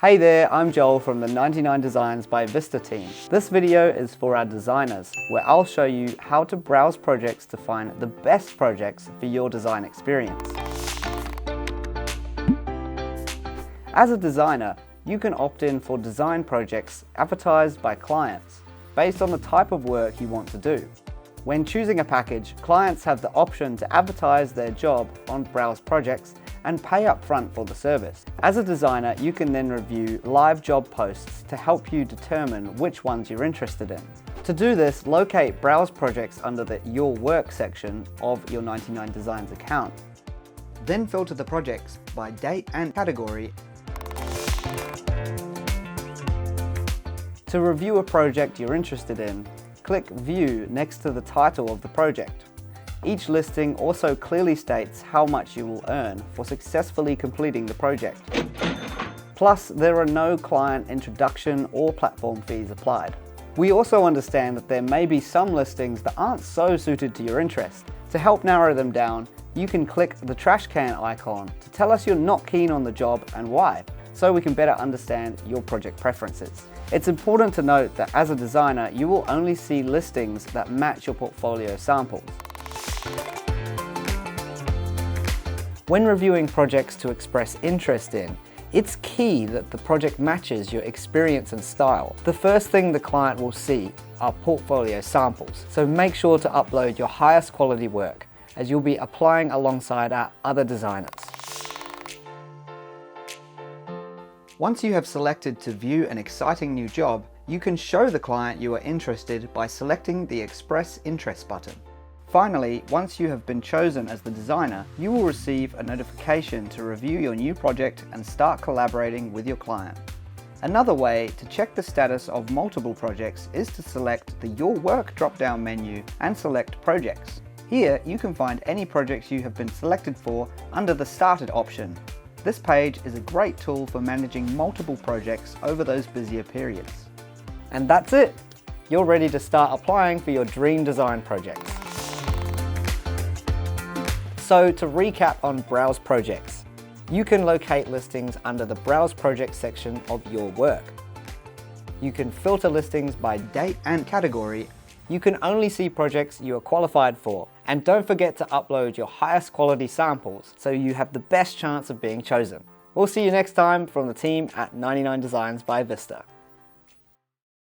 Hey there, I'm Joel from the 99designs by Vista team. This video is for our designers, where I'll show you how to browse projects to find the best projects for your design experience. As a designer, you can opt in for design projects advertised by clients based on the type of work you want to do. When choosing a package, clients have the option to advertise their job on Browse Projects and pay upfront for the service. As a designer, you can then review live job posts to help you determine which ones you're interested in. To do this, locate Browse Projects under the Your Work section of your 99designs account. Then filter the projects by date and category. To review a project you're interested in, click View next to the title of the project. Each listing also clearly states how much you will earn for successfully completing the project. Plus, there are no client introduction or platform fees applied. We also understand that there may be some listings that aren't so suited to your interest. To help narrow them down, you can click the trash can icon to tell us you're not keen on the job and why, so we can better understand your project preferences. It's important to note that as a designer, you will only see listings that match your portfolio samples. When reviewing projects to express interest in, it's key that the project matches your experience and style. The first thing the client will see are portfolio samples, so make sure to upload your highest quality work, as you'll be applying alongside our other designers. Once you have selected to view an exciting new job, you can show the client you are interested by selecting the Express Interest button. Finally, once you have been chosen as the designer, you will receive a notification to review your new project and start collaborating with your client. Another way to check the status of multiple projects is to select the Your Work drop-down menu and select Projects. Here, you can find any projects you have been selected for under the Started option. This page is a great tool for managing multiple projects over those busier periods. And that's it! You're ready to start applying for your dream design projects. So to recap on Browse Projects, you can locate listings under the Browse Projects section of Your Work. You can filter listings by date and category. You can only see projects you are qualified for. And don't forget to upload your highest quality samples so you have the best chance of being chosen. We'll see you next time from the team at 99designs by Vista.